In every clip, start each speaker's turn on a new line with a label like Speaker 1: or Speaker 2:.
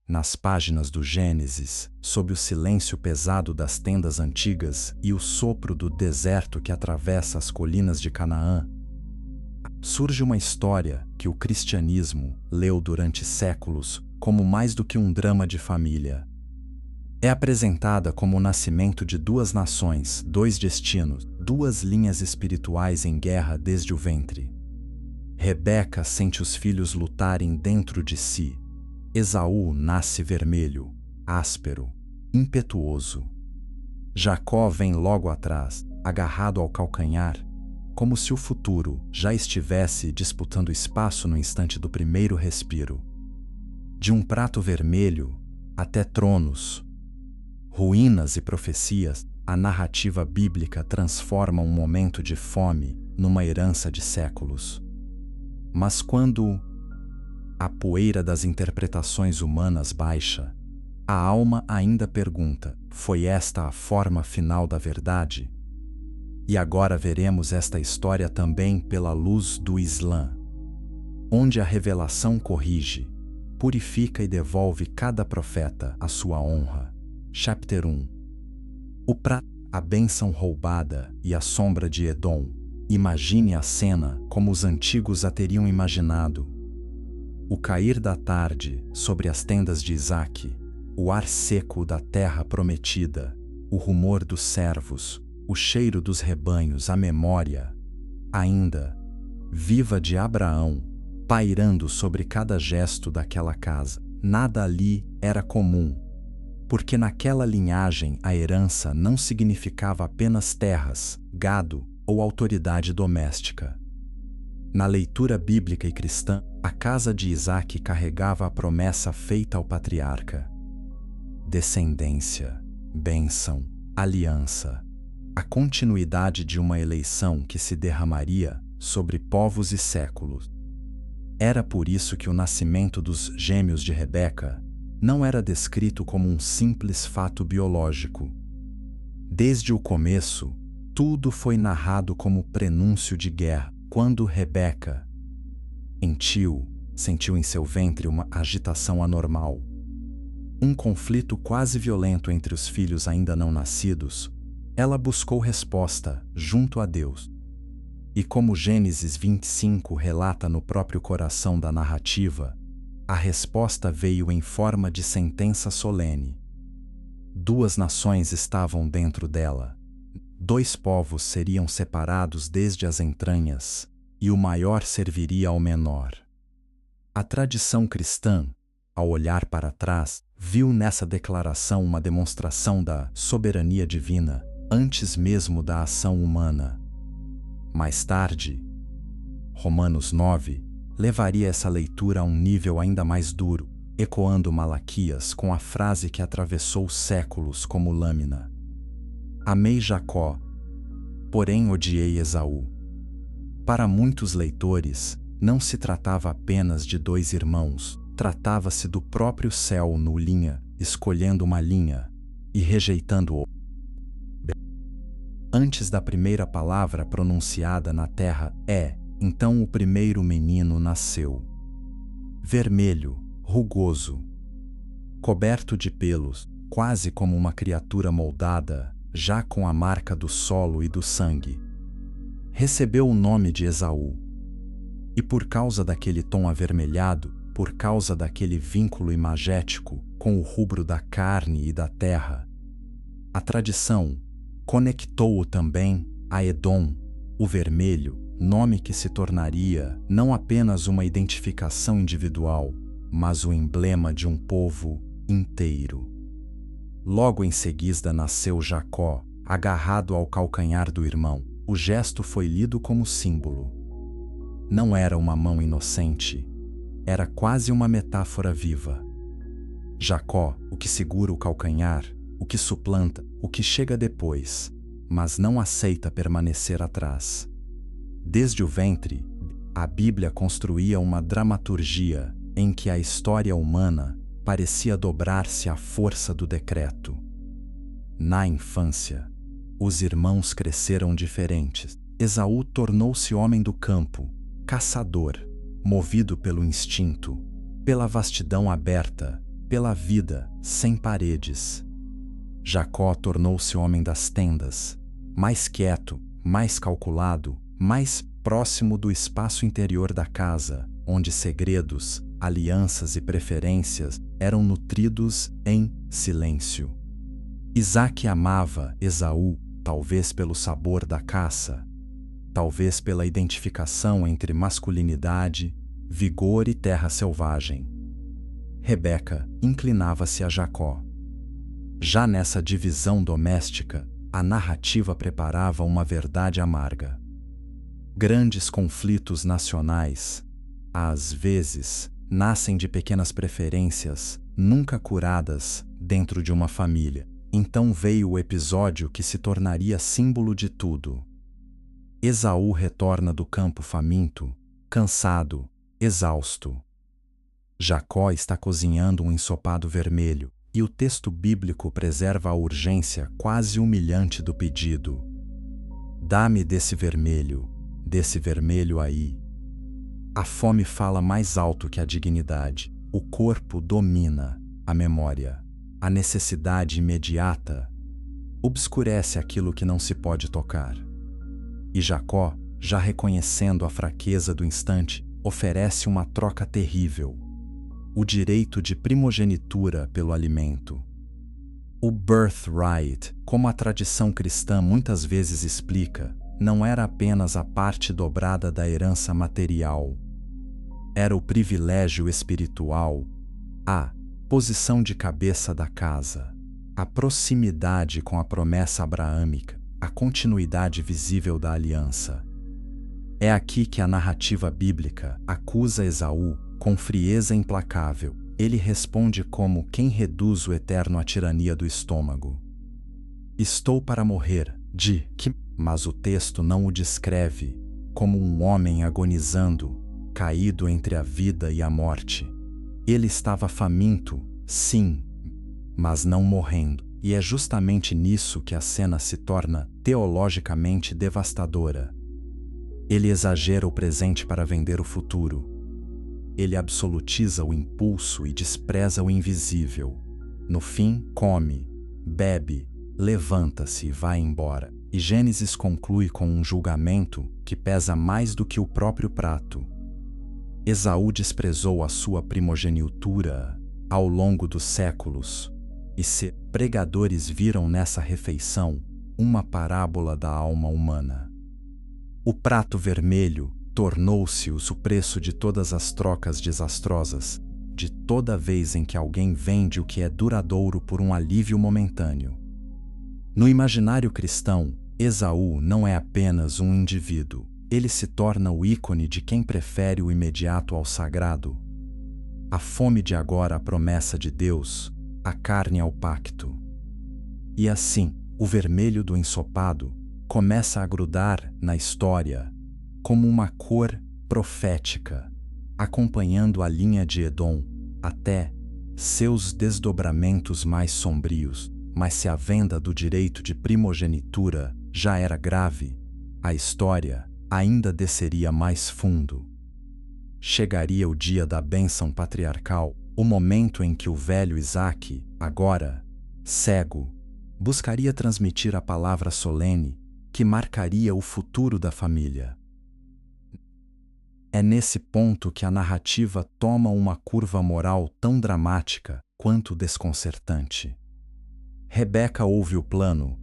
Speaker 1: nas páginas do Gênesis, sob o silêncio pesado das tendas antigas e o sopro do deserto que atravessa as colinas de Canaã, surge uma história que o cristianismo leu durante séculos como mais do que um drama de família. É apresentada como o nascimento de duas nações, dois destinos, duas linhas espirituais em guerra desde o ventre. Rebeca sente os filhos lutarem dentro de si. Esaú nasce vermelho, áspero, impetuoso. Jacó vem logo atrás, agarrado ao calcanhar, como se o futuro já estivesse disputando espaço no instante do primeiro respiro. De um prato vermelho até tronos, ruínas e profecias, a narrativa bíblica transforma um momento de fome numa herança de séculos. Mas quando a poeira das interpretações humanas baixa, a alma ainda pergunta: foi esta a forma final da verdade? E agora veremos esta história também pela luz do Islã, onde a revelação corrige, purifica e devolve cada profeta à sua honra. Chapter 1. A bênção roubada e a sombra de Edom. Imagine a cena como os antigos a teriam imaginado. O cair da tarde sobre as tendas de Isaque, o ar seco da terra prometida, o rumor dos servos, o cheiro dos rebanhos, a memória, ainda viva de Abraão, pairando sobre cada gesto daquela casa. Nada ali era comum, porque naquela linhagem a herança não significava apenas terras, gado ou autoridade doméstica. Na leitura bíblica e cristã, a casa de Isaque carregava a promessa feita ao patriarca: descendência, bênção, aliança, a continuidade de uma eleição que se derramaria sobre povos e séculos. Era por isso que o nascimento dos gêmeos de Rebeca não era descrito como um simples fato biológico. Desde o começo, tudo foi narrado como prenúncio de guerra. Quando Rebeca sentiu em seu ventre uma agitação anormal, um conflito quase violento entre os filhos ainda não nascidos, ela buscou resposta junto a Deus. E como Gênesis 25 relata no próprio coração da narrativa, a resposta veio em forma de sentença solene. Duas nações estavam dentro dela. Dois povos seriam separados desde as entranhas, e o maior serviria ao menor. A tradição cristã, ao olhar para trás, viu nessa declaração uma demonstração da soberania divina, antes mesmo da ação humana. Mais tarde, Romanos 9 levaria essa leitura a um nível ainda mais duro, ecoando Malaquias com a frase que atravessou séculos como lâmina: amei Jacó, porém odiei Esaú. Para muitos leitores, não se tratava apenas de dois irmãos, tratava-se do próprio céu no linha, escolhendo uma linha e rejeitando outra. Antes da primeira palavra pronunciada na terra, então o primeiro menino nasceu. Vermelho, rugoso, coberto de pelos, quase como uma criatura moldada, já com a marca do solo e do sangue. Recebeu o nome de Esaú. E por causa daquele tom avermelhado, por causa daquele vínculo imagético com o rubro da carne e da terra, a tradição conectou-o também a Edom, o vermelho, nome que se tornaria não apenas uma identificação individual, mas o emblema de um povo inteiro. Logo em seguida nasceu Jacó, agarrado ao calcanhar do irmão. O gesto foi lido como símbolo. Não era uma mão inocente, era quase uma metáfora viva. Jacó, o que segura o calcanhar, o que suplanta, o que chega depois, mas não aceita permanecer atrás. Desde o ventre, a Bíblia construía uma dramaturgia em que a história humana parecia dobrar-se à força do decreto. Na infância, os irmãos cresceram diferentes. Esaú tornou-se homem do campo, caçador, movido pelo instinto, pela vastidão aberta, pela vida, sem paredes. Jacó tornou-se homem das tendas, mais quieto, mais calculado, mais próximo do espaço interior da casa, onde segredos, alianças e preferências eram nutridos em silêncio. Isaque amava Esaú, talvez pelo sabor da caça, talvez pela identificação entre masculinidade, vigor e terra selvagem. Rebeca inclinava-se a Jacó. Já nessa divisão doméstica, a narrativa preparava uma verdade amarga. Grandes conflitos nacionais, às vezes, nascem de pequenas preferências, nunca curadas, dentro de uma família. Então veio o episódio que se tornaria símbolo de tudo. Esaú retorna do campo faminto, cansado, exausto. Jacó está cozinhando um ensopado vermelho, e o texto bíblico preserva a urgência quase humilhante do pedido. Dá-me desse vermelho aí. A fome fala mais alto que a dignidade. O corpo domina a memória. A necessidade imediata obscurece aquilo que não se pode tocar. E Jacó, já reconhecendo a fraqueza do instante, oferece uma troca terrível: o direito de primogenitura pelo alimento. O birthright, como a tradição cristã muitas vezes explica, não era apenas a parte dobrada da herança material. Era o privilégio espiritual, a posição de cabeça da casa, a proximidade com a promessa abraâmica, a continuidade visível da aliança. É aqui que a narrativa bíblica acusa Esaú com frieza implacável. Ele responde como quem reduz o eterno à tirania do estômago. Estou para morrer, mas o texto não o descreve como um homem agonizando, caído entre a vida e a morte. Ele estava faminto, sim, mas não morrendo. E é justamente nisso que a cena se torna teologicamente devastadora. Ele exagera o presente para vender o futuro. Ele absolutiza o impulso e despreza o invisível. No fim, come, bebe, levanta-se e vai embora. E Gênesis conclui com um julgamento que pesa mais do que o próprio prato. Esaú desprezou a sua primogenitura ao longo dos séculos, e seus pregadores viram nessa refeição uma parábola da alma humana. O prato vermelho tornou-se o preço de todas as trocas desastrosas, de toda vez em que alguém vende o que é duradouro por um alívio momentâneo. No imaginário cristão, Esaú não é apenas um indivíduo. Ele se torna o ícone de quem prefere o imediato ao sagrado. A fome de agora à promessa de Deus, a carne ao pacto. E assim, o vermelho do ensopado começa a grudar na história como uma cor profética, acompanhando a linha de Edom até seus desdobramentos mais sombrios. Mas se a venda do direito de primogenitura já era grave, a história ainda desceria mais fundo. Chegaria o dia da bênção patriarcal, o momento em que o velho Isaque, agora cego, buscaria transmitir a palavra solene que marcaria o futuro da família. É nesse ponto que a narrativa toma uma curva moral tão dramática quanto desconcertante. Rebeca ouve o plano,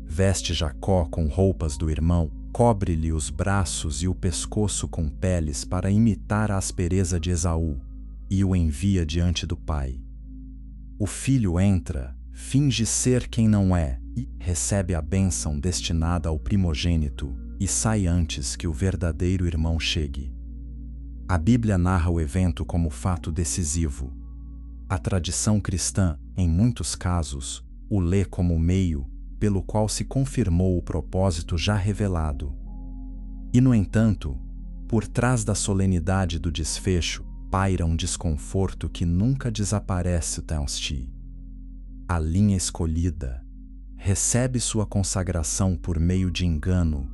Speaker 1: veste Jacó com roupas do irmão, cobre-lhe os braços e o pescoço com peles para imitar a aspereza de Esaú, e o envia diante do pai. O filho entra, finge ser quem não é, e recebe a bênção destinada ao primogênito, e sai antes que o verdadeiro irmão chegue. A Bíblia narra o evento como fato decisivo. A tradição cristã, em muitos casos, o lê como meio pelo qual se confirmou o propósito já revelado. E, no entanto, por trás da solenidade do desfecho, paira um desconforto que nunca desaparece. A linha escolhida recebe sua consagração por meio de engano,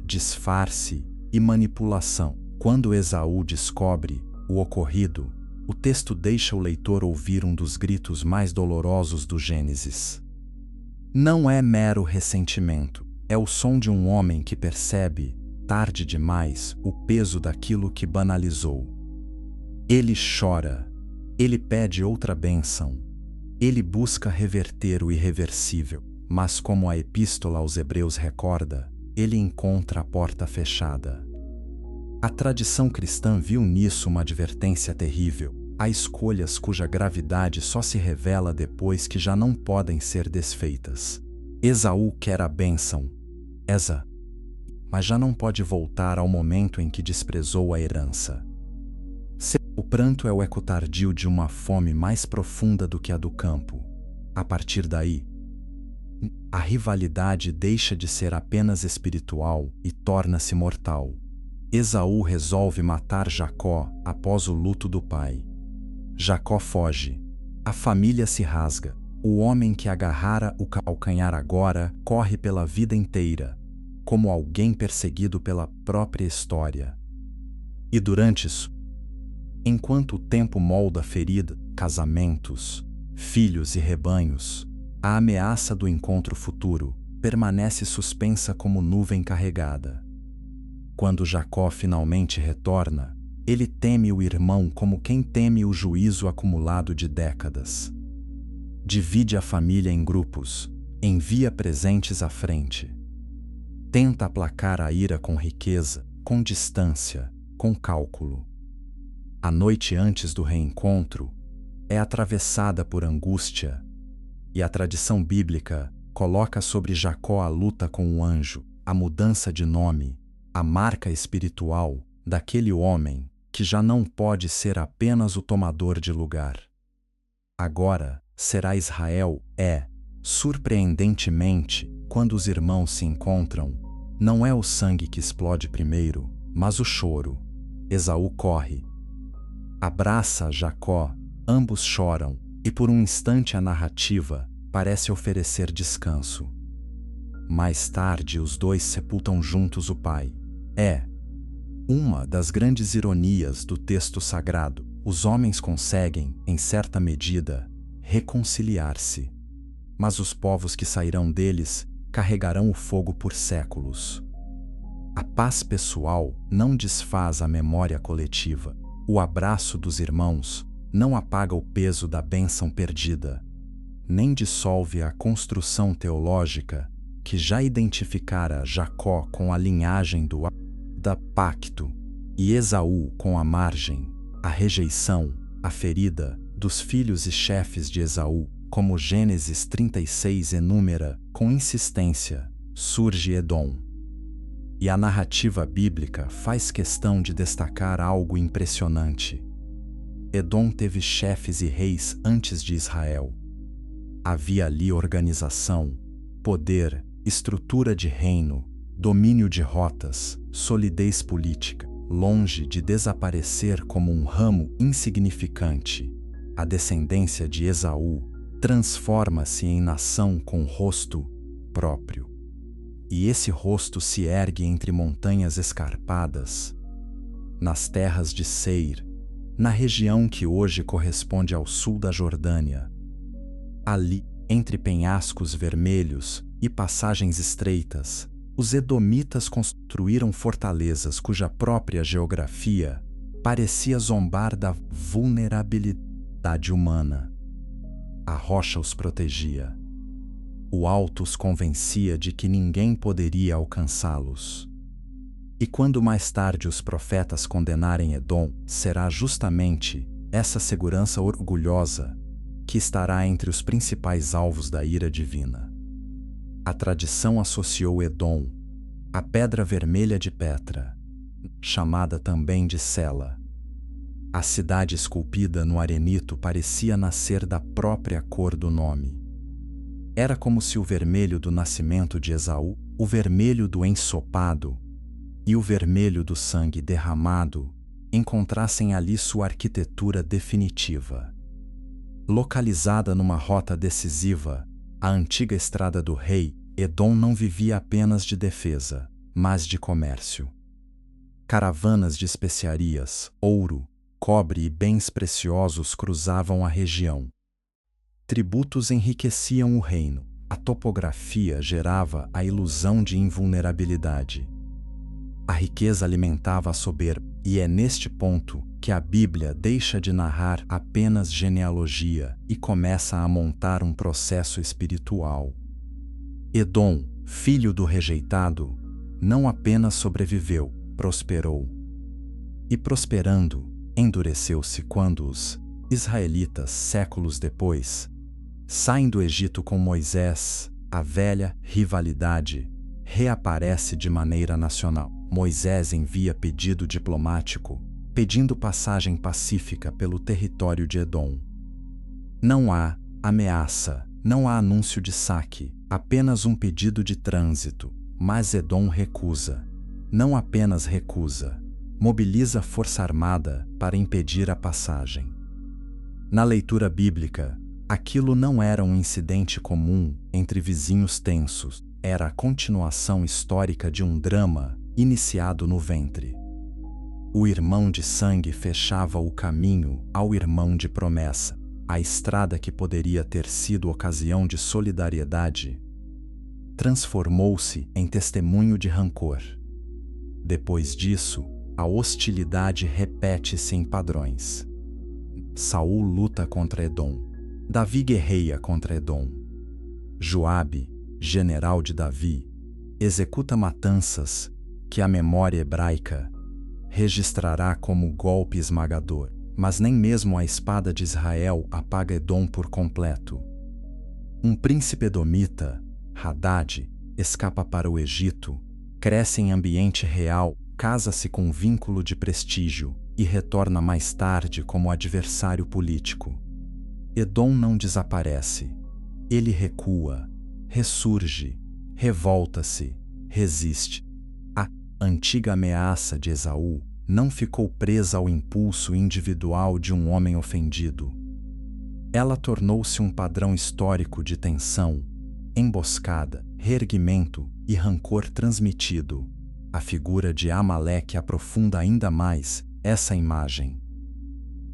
Speaker 1: disfarce e manipulação. Quando Esaú descobre o ocorrido, o texto deixa o leitor ouvir um dos gritos mais dolorosos do Gênesis. Não é mero ressentimento, é o som de um homem que percebe, tarde demais, o peso daquilo que banalizou. Ele chora, ele pede outra bênção, ele busca reverter o irreversível, mas como a Epístola aos Hebreus recorda, ele encontra a porta fechada. A tradição cristã viu nisso uma advertência terrível. Há escolhas cuja gravidade só se revela depois que já não podem ser desfeitas. Esaú quer a bênção, mas já não pode voltar ao momento em que desprezou a herança. O pranto é o eco tardio de uma fome mais profunda do que a do campo. A partir daí, a rivalidade deixa de ser apenas espiritual e torna-se mortal. Esaú resolve matar Jacó após o luto do pai. Jacó foge. A família se rasga. O homem que agarrara o calcanhar agora corre pela vida inteira, como alguém perseguido pela própria história. E durante isso, enquanto o tempo molda ferida, casamentos, filhos e rebanhos, a ameaça do encontro futuro permanece suspensa como nuvem carregada. Quando Jacó finalmente retorna, ele teme o irmão como quem teme o juízo acumulado de décadas. Divide a família em grupos, envia presentes à frente. Tenta aplacar a ira com riqueza, com distância, com cálculo. A noite antes do reencontro é atravessada por angústia, e a tradição bíblica coloca sobre Jacó a luta com o anjo, a mudança de nome, a marca espiritual daquele homem que já não pode ser apenas o tomador de lugar. Agora será Israel, surpreendentemente, quando os irmãos se encontram, não é o sangue que explode primeiro, mas o choro. Esaú corre, abraça Jacó, ambos choram, e por um instante a narrativa parece oferecer descanso. Mais tarde os dois sepultam juntos o pai. Uma das grandes ironias do texto sagrado. Os homens conseguem, em certa medida, reconciliar-se. Mas os povos que sairão deles carregarão o fogo por séculos. A paz pessoal não desfaz a memória coletiva. O abraço dos irmãos não apaga o peso da bênção perdida, nem dissolve a construção teológica que já identificara Jacó com a linhagem do pacto e Esaú com a margem, a rejeição, a ferida dos filhos e chefes de Esaú, como Gênesis 36 enumera com insistência, surge Edom. E a narrativa bíblica faz questão de destacar algo impressionante. Edom teve chefes e reis antes de Israel. Havia ali organização, poder, estrutura de reino, domínio de rotas, solidez política. Longe de desaparecer como um ramo insignificante, a descendência de Esaú transforma-se em nação com rosto próprio. E esse rosto se ergue entre montanhas escarpadas, nas terras de Seir, na região que hoje corresponde ao sul da Jordânia. Ali, entre penhascos vermelhos e passagens estreitas, os edomitas construíram fortalezas cuja própria geografia parecia zombar da vulnerabilidade humana. A rocha os protegia. O alto os convencia de que ninguém poderia alcançá-los. E quando mais tarde os profetas condenarem Edom, será justamente essa segurança orgulhosa que estará entre os principais alvos da ira divina. A tradição associou Edom à pedra vermelha de Petra, chamada também de Sela. A cidade esculpida no arenito parecia nascer da própria cor do nome. Era como se o vermelho do nascimento de Esaú, o vermelho do ensopado e o vermelho do sangue derramado encontrassem ali sua arquitetura definitiva. Localizada numa rota decisiva, a antiga estrada do rei, Edom não vivia apenas de defesa, mas de comércio. Caravanas de especiarias, ouro, cobre e bens preciosos cruzavam a região. Tributos enriqueciam o reino. A topografia gerava a ilusão de invulnerabilidade. A riqueza alimentava a soberba, e é neste ponto que a Bíblia deixa de narrar apenas genealogia e começa a montar um processo espiritual. Edom, filho do rejeitado, não apenas sobreviveu, prosperou. E prosperando, endureceu-se quando os israelitas, séculos depois, saem do Egito com Moisés. A velha rivalidade reaparece de maneira nacional. Moisés envia pedido diplomático, pedindo passagem pacífica pelo território de Edom. Não há ameaça, não há anúncio de saque, apenas um pedido de trânsito. Mas Edom recusa. Não apenas recusa, mobiliza força armada para impedir a passagem. Na leitura bíblica, aquilo não era um incidente comum entre vizinhos tensos, era a continuação histórica de um drama iniciado no ventre. O irmão de sangue fechava o caminho ao irmão de promessa. A estrada que poderia ter sido ocasião de solidariedade transformou-se em testemunho de rancor. Depois disso, a hostilidade repete-se em padrões. Saul luta contra Edom. Davi guerreia contra Edom. Joabe, general de Davi, executa matanças que a memória hebraica registrará como golpe esmagador. Mas nem mesmo a espada de Israel apaga Edom por completo. Um príncipe edomita, Hadad, escapa para o Egito, cresce em ambiente real, casa-se com um vínculo de prestígio e retorna mais tarde como adversário político. Edom não desaparece. Ele recua, ressurge, revolta-se, resiste. A antiga ameaça de Esaú não ficou presa ao impulso individual de um homem ofendido. Ela tornou-se um padrão histórico de tensão, emboscada, reerguimento e rancor transmitido. A figura de Amaleque aprofunda ainda mais essa imagem.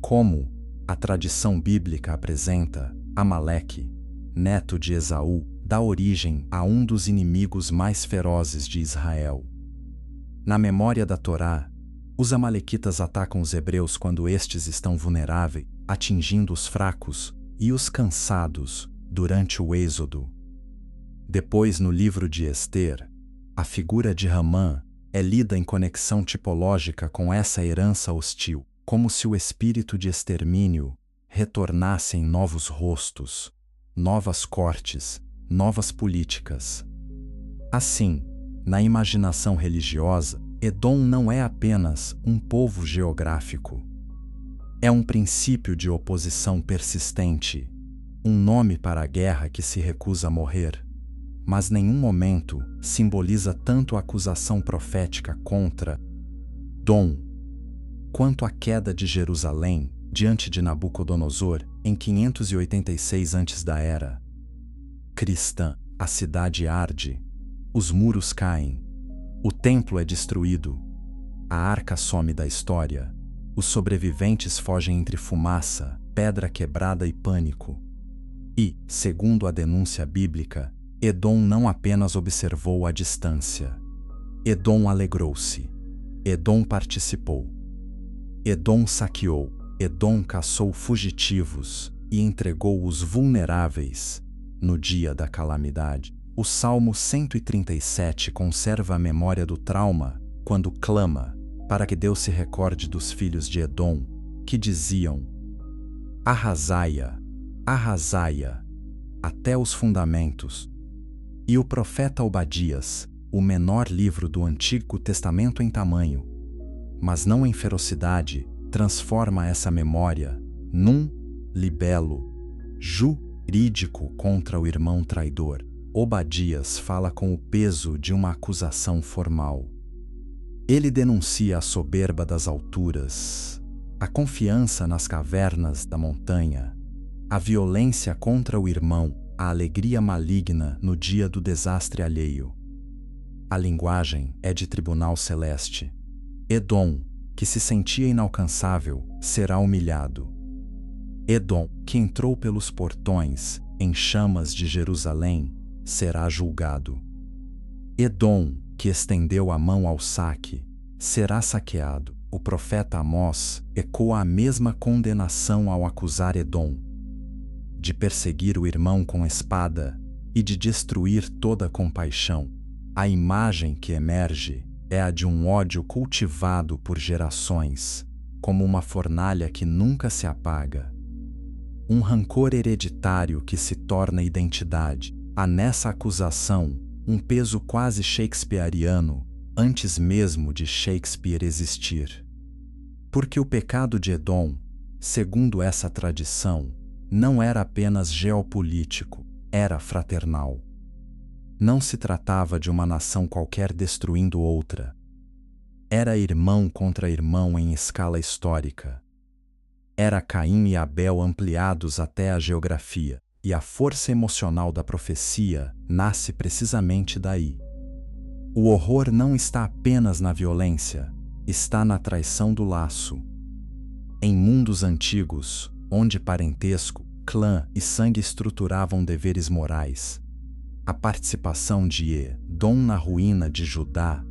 Speaker 1: Como a tradição bíblica apresenta, Amaleque, neto de Esaú, dá origem a um dos inimigos mais ferozes de Israel. Na memória da Torá, os amalequitas atacam os hebreus quando estes estão vulneráveis, atingindo os fracos e os cansados durante o Êxodo. Depois, no livro de Ester, a figura de Ramã é lida em conexão tipológica com essa herança hostil, como se o espírito de extermínio retornasse em novos rostos, novas cortes, novas políticas. Assim, na imaginação religiosa, Edom não é apenas um povo geográfico. É um princípio de oposição persistente, um nome para a guerra que se recusa a morrer. Mas nenhum momento simboliza tanto a acusação profética contra Dom, quanto a queda de Jerusalém diante de Nabucodonosor em 586 a.C. cristã. A cidade arde, os muros caem, o templo é destruído, a arca some da história, os sobreviventes fogem entre fumaça, pedra quebrada e pânico. E, segundo a denúncia bíblica, Edom não apenas observou à distância. Edom alegrou-se. Edom participou. Edom saqueou. Edom caçou fugitivos e entregou os vulneráveis no dia da calamidade. O Salmo 137 conserva a memória do trauma quando clama para que Deus se recorde dos filhos de Edom, que diziam: arrasai-a, arrasai-a, até os fundamentos. E o profeta Obadias, o menor livro do Antigo Testamento em tamanho, mas não em ferocidade, transforma essa memória num libelo jurídico contra o irmão traidor. Obadias fala com o peso de uma acusação formal. Ele denuncia a soberba das alturas, a confiança nas cavernas da montanha, a violência contra o irmão, a alegria maligna no dia do desastre alheio. A linguagem é de tribunal celeste. Edom, que se sentia inalcançável, será humilhado. Edom, que entrou pelos portões, em chamas de Jerusalém, será julgado. Edom, que estendeu a mão ao saque, será saqueado. O profeta Amós ecoa a mesma condenação ao acusar Edom de perseguir o irmão com espada e de destruir toda compaixão. A imagem que emerge é a de um ódio cultivado por gerações, como uma fornalha que nunca se apaga. Um rancor hereditário que se torna identidade. Há nessa acusação um peso quase shakespeariano, antes mesmo de Shakespeare existir. Porque o pecado de Edom, segundo essa tradição, não era apenas geopolítico, era fraternal. Não se tratava de uma nação qualquer destruindo outra. Era irmão contra irmão em escala histórica. Era Caim e Abel ampliados até a geografia, e a força emocional da profecia nasce precisamente daí. O horror não está apenas na violência, está na traição do laço. Em mundos antigos, onde parentesco, clã e sangue estruturavam deveres morais, a participação de Edom na ruína de Judá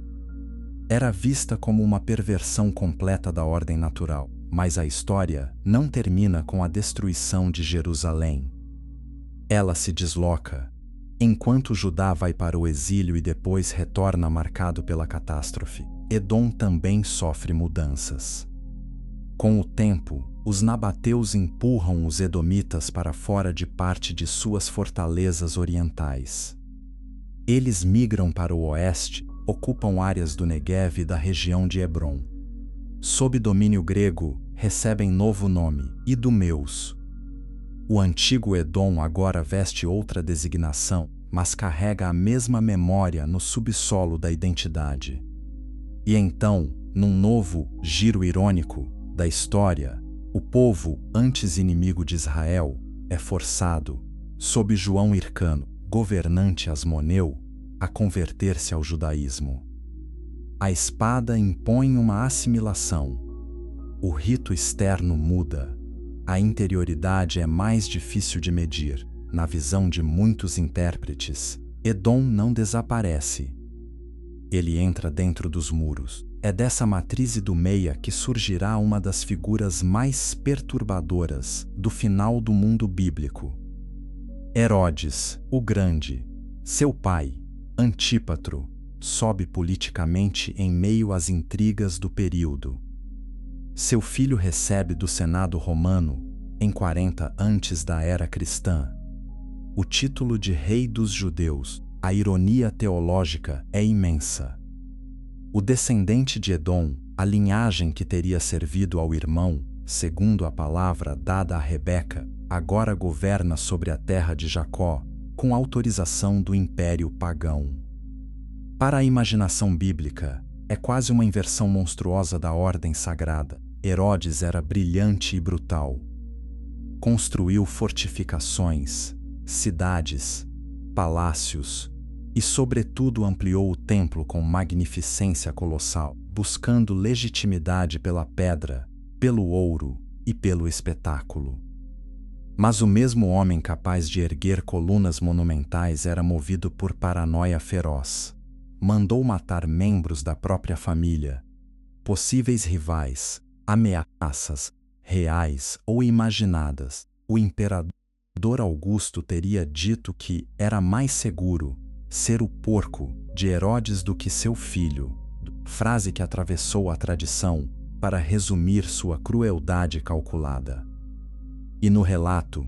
Speaker 1: era vista como uma perversão completa da ordem natural. Mas a história não termina com a destruição de Jerusalém. Ela se desloca, enquanto Judá vai para o exílio e depois retorna marcado pela catástrofe. Edom também sofre mudanças. Com o tempo, os nabateus empurram os edomitas para fora de parte de suas fortalezas orientais. Eles migram para o oeste, ocupam áreas do Neguev e da região de Hebron. Sob domínio grego, recebem novo nome, Idumeus. O antigo Edom agora veste outra designação, mas carrega a mesma memória no subsolo da identidade. E então, num novo giro irônico da história, o povo, antes inimigo de Israel, é forçado, sob João Hircano, governante asmoneu, a converter-se ao judaísmo. A espada impõe uma assimilação. O rito externo muda. A interioridade é mais difícil de medir. Na visão de muitos intérpretes, Edom não desaparece. Ele entra dentro dos muros. É dessa matriz idumeia que surgirá uma das figuras mais perturbadoras do final do mundo bíblico. Herodes, o Grande, seu pai, Antípatro, sobe politicamente em meio às intrigas do período. Seu filho recebe do Senado romano, em 40 antes da era cristã, o título de Rei dos Judeus. A ironia teológica é imensa. O descendente de Edom, a linhagem que teria servido ao irmão, segundo a palavra dada a Rebeca, agora governa sobre a terra de Jacó, com autorização do império pagão. Para a imaginação bíblica, é quase uma inversão monstruosa da ordem sagrada. Herodes era brilhante e brutal. Construiu fortificações, cidades, palácios e, sobretudo, ampliou o templo com magnificência colossal, buscando legitimidade pela pedra, pelo ouro e pelo espetáculo. Mas o mesmo homem capaz de erguer colunas monumentais era movido por paranoia feroz. Mandou matar membros da própria família, possíveis rivais, ameaças, reais ou imaginadas. O imperador Augusto teria dito que era mais seguro ser o porco de Herodes do que seu filho, frase que atravessou a tradição para resumir sua crueldade calculada. E no relato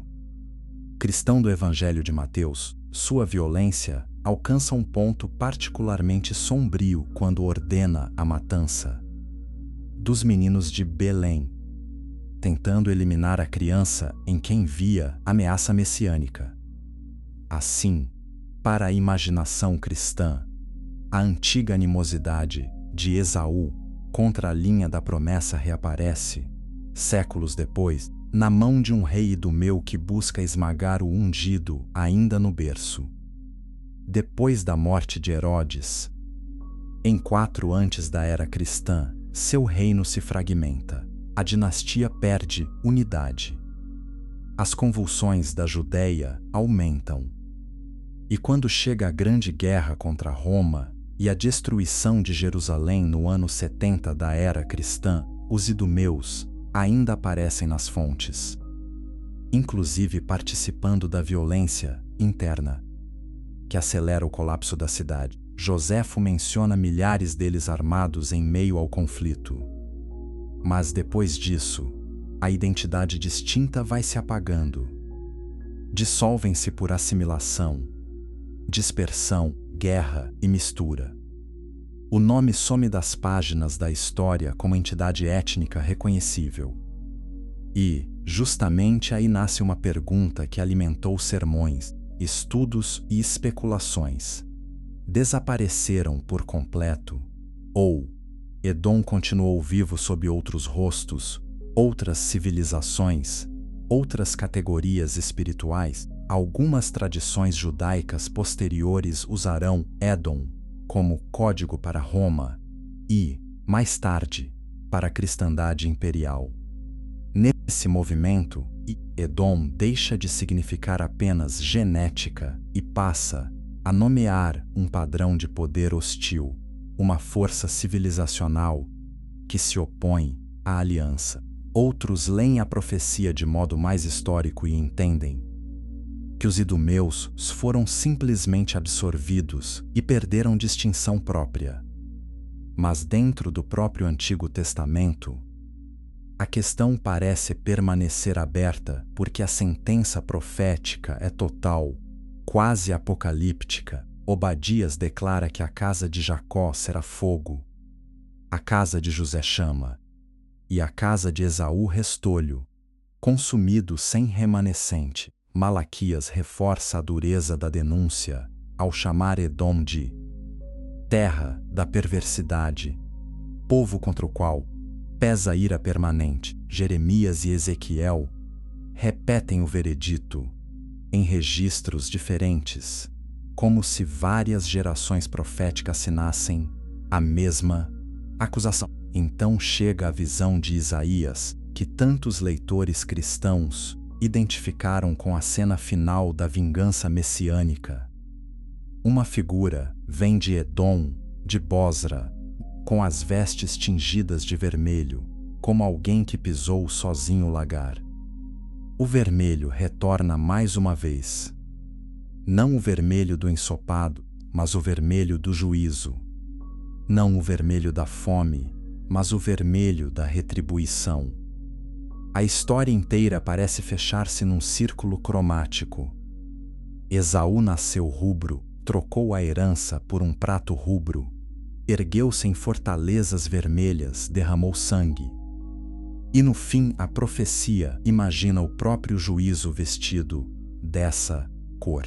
Speaker 1: cristão do Evangelho de Mateus, sua violência alcança um ponto particularmente sombrio quando ordena a matança dos meninos de Belém, tentando eliminar a criança em quem via ameaça messiânica. Assim, para a imaginação cristã, a antiga animosidade de Esaú contra a linha da promessa reaparece, séculos depois, na mão de um rei idumeu que busca esmagar o ungido ainda no berço. Depois da morte de Herodes, em 4 antes da era cristã, seu reino se fragmenta, a dinastia perde unidade. As convulsões da Judéia aumentam. E quando chega a grande guerra contra Roma e a destruição de Jerusalém no ano 70 da era cristã, os idumeus ainda aparecem nas fontes, inclusive participando da violência interna que acelera o colapso da cidade. Joséfo menciona milhares deles armados em meio ao conflito. Mas depois disso, a identidade distinta vai se apagando. Dissolvem-se por assimilação, dispersão, guerra e mistura. O nome some das páginas da história como entidade étnica reconhecível. E, justamente aí nasce uma pergunta que alimentou sermões, estudos e especulações. Desapareceram por completo? Ou Edom continuou vivo sob outros rostos, outras civilizações, outras categorias espirituais? Algumas tradições judaicas posteriores usarão Edom como código para Roma e, mais tarde, para a cristandade imperial. Nesse movimento, Edom deixa de significar apenas genética e passa a nomear um padrão de poder hostil, uma força civilizacional que se opõe à aliança. Outros leem a profecia de modo mais histórico e entendem que os idumeus foram simplesmente absorvidos e perderam distinção própria. Mas dentro do próprio Antigo Testamento, a questão parece permanecer aberta porque a sentença profética é total, quase apocalíptica. Obadias declara que a casa de Jacó será fogo, a casa de José chama, e a casa de Esaú restolho, consumido sem remanescente. Malaquias reforça a dureza da denúncia ao chamar Edom de terra da perversidade, povo contra o qual pesa a ira permanente. Jeremias e Ezequiel repetem o veredito em registros diferentes, como se várias gerações proféticas assinassem a mesma acusação. Então chega a visão de Isaías, que tantos leitores cristãos identificaram com a cena final da vingança messiânica. Uma figura vem de Edom, de Bosra, com as vestes tingidas de vermelho, como alguém que pisou sozinho o lagar. O vermelho retorna mais uma vez. Não o vermelho do ensopado, mas o vermelho do juízo. Não o vermelho da fome, mas o vermelho da retribuição. A história inteira parece fechar-se num círculo cromático. Esaú nasceu rubro, trocou a herança por um prato rubro, ergueu-se em fortalezas vermelhas, derramou sangue. E no fim a profecia imagina o próprio juízo vestido dessa cor.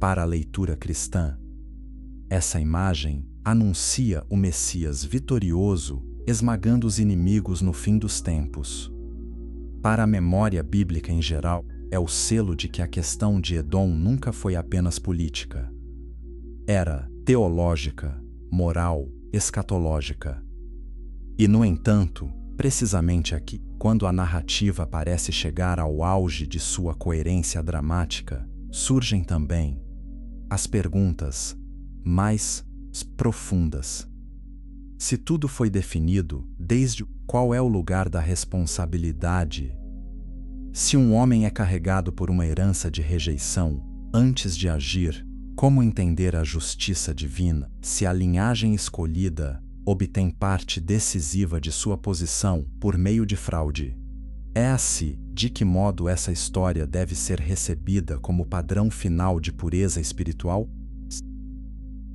Speaker 1: Para a leitura cristã, essa imagem anuncia o Messias vitorioso, esmagando os inimigos no fim dos tempos. Para a memória bíblica em geral, é o selo de que a questão de Edom nunca foi apenas política. Era teológica, moral, escatológica. E, no entanto, precisamente aqui, quando a narrativa parece chegar ao auge de sua coerência dramática, surgem também as perguntas mais profundas. Se tudo foi definido, desde qual é o lugar da responsabilidade? Se um homem é carregado por uma herança de rejeição, antes de agir, como entender a justiça divina? Se a linhagem escolhida obtém parte decisiva de sua posição por meio de fraude, de que modo essa história deve ser recebida como padrão final de pureza espiritual?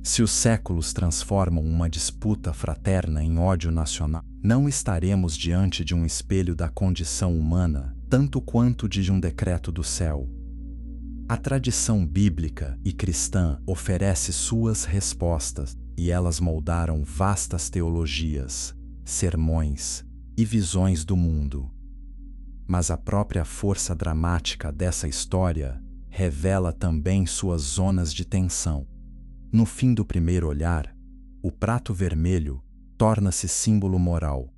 Speaker 1: Se os séculos transformam uma disputa fraterna em ódio nacional, não estaremos diante de um espelho da condição humana, tanto quanto de um decreto do céu. A tradição bíblica e cristã oferece suas respostas, e elas moldaram vastas teologias, sermões e visões do mundo. Mas a própria força dramática dessa história revela também suas zonas de tensão. No fim do primeiro olhar, o prato vermelho torna-se símbolo moral.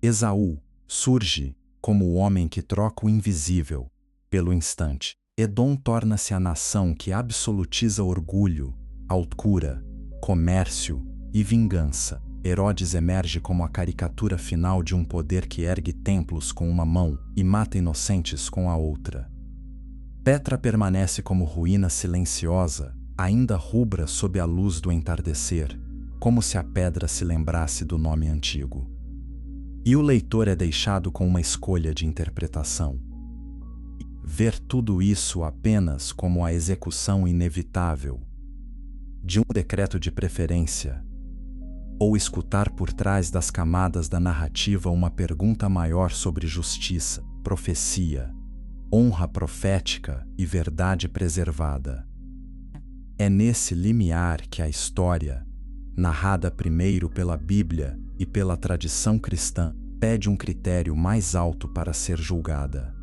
Speaker 1: Esaú surge como o homem que troca o invisível pelo instante. Edom torna-se a nação que absolutiza orgulho, altura, comércio e vingança. Herodes emerge como a caricatura final de um poder que ergue templos com uma mão e mata inocentes com a outra. Petra permanece como ruína silenciosa, ainda rubra sob a luz do entardecer, como se a pedra se lembrasse do nome antigo. E o leitor é deixado com uma escolha de interpretação. Ver tudo isso apenas como a execução inevitável de um decreto de preferência, ou escutar por trás das camadas da narrativa uma pergunta maior sobre justiça, profecia, honra profética e verdade preservada. É nesse limiar que a história, narrada primeiro pela Bíblia e pela tradição cristã, pede um critério mais alto para ser julgada.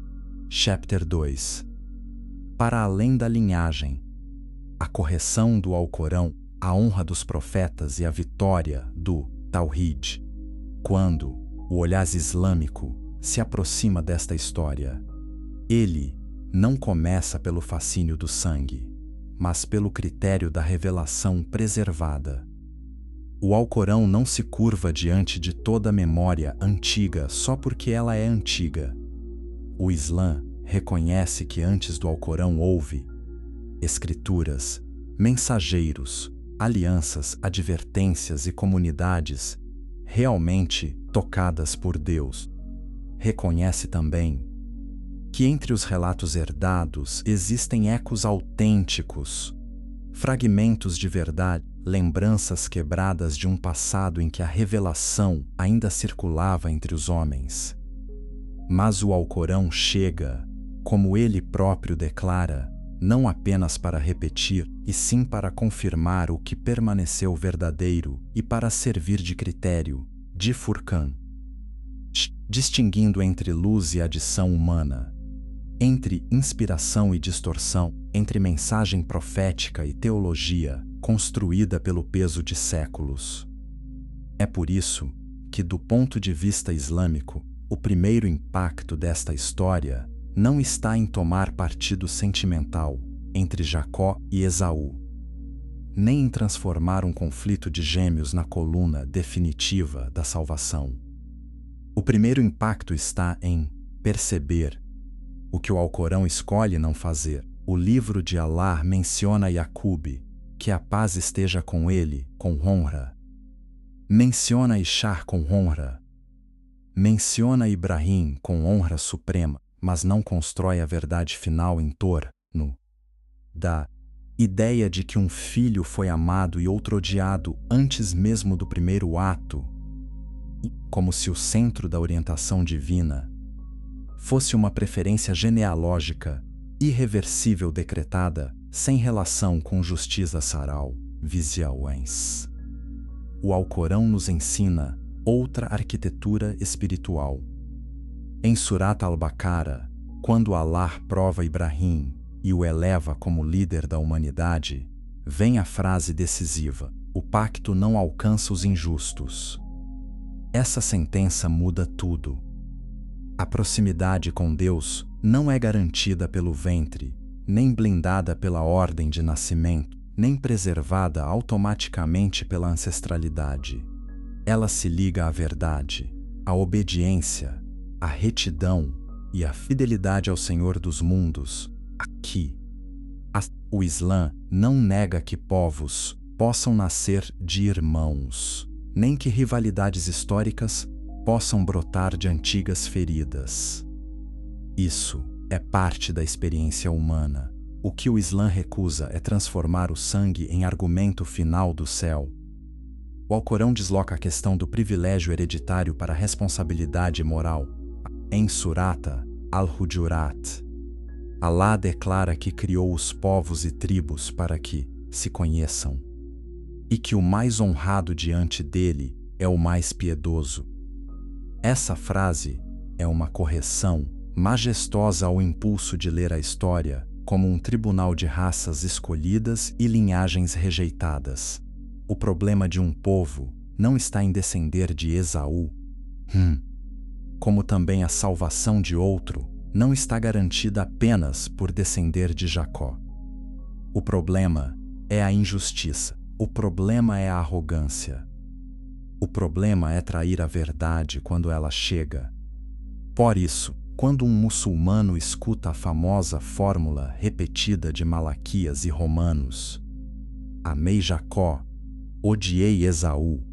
Speaker 1: Chapter 2. Para além da linhagem, a correção do Alcorão, a honra dos profetas e a vitória do Tawhid. Quando o olhar islâmico se aproxima desta história, ele não começa pelo fascínio do sangue, mas pelo critério da revelação preservada. O Alcorão não se curva diante de toda a memória antiga só porque ela é antiga. O Islã reconhece que antes do Alcorão houve escrituras, mensageiros, alianças, advertências e comunidades realmente tocadas por Deus. Reconhece também que entre os relatos herdados existem ecos autênticos, fragmentos de verdade, lembranças quebradas de um passado em que a revelação ainda circulava entre os homens. Mas o Alcorão chega, como ele próprio declara, não apenas para repetir, e sim para confirmar o que permaneceu verdadeiro e para servir de critério, de Furqan, distinguindo entre luz e adição humana, entre inspiração e distorção, entre mensagem profética e teologia, construída pelo peso de séculos. É por isso que, do ponto de vista islâmico, o primeiro impacto desta história não está em tomar partido sentimental entre Jacó e Esaú, nem em transformar um conflito de gêmeos na coluna definitiva da salvação. O primeiro impacto está em perceber o que o Alcorão escolhe não fazer. O livro de Allah menciona Yaqub, que a paz esteja com ele, com honra. Menciona Ishar com honra. Menciona Ibrahim com honra suprema, mas não constrói a verdade final em torno da ideia de que um filho foi amado e outro odiado antes mesmo do primeiro ato, como se o centro da orientação divina fosse uma preferência genealógica irreversível decretada sem relação com justiça saral, visualens. O Alcorão nos ensina outra arquitetura espiritual. Em Surat al-Baqarah, quando Allah prova Ibrahim e o eleva como líder da humanidade, vem a frase decisiva: o pacto não alcança os injustos. Essa sentença muda tudo. A proximidade com Deus não é garantida pelo ventre, nem blindada pela ordem de nascimento, nem preservada automaticamente pela ancestralidade. Ela se liga à verdade, à obediência, à retidão e à fidelidade ao Senhor dos mundos. Aqui, o Islã não nega que povos possam nascer de irmãos, nem que rivalidades históricas possam brotar de antigas feridas. Isso é parte da experiência humana. O que o Islã recusa é transformar o sangue em argumento final do céu. O Alcorão desloca a questão do privilégio hereditário para a responsabilidade moral. Em Surata Al-Hujurat, Allah declara que criou os povos e tribos para que se conheçam, e que o mais honrado diante dele é o mais piedoso. Essa frase é uma correção majestosa ao impulso de ler a história como um tribunal de raças escolhidas e linhagens rejeitadas. O problema de um povo não está em descender de Esaú, como também a salvação de outro não está garantida apenas por descender de Jacó. O problema é a injustiça. O problema é a arrogância. O problema é trair a verdade quando ela chega. Por isso, quando um muçulmano escuta a famosa fórmula repetida de Malaquias e Romanos, amei Jacó, odiei Esaú,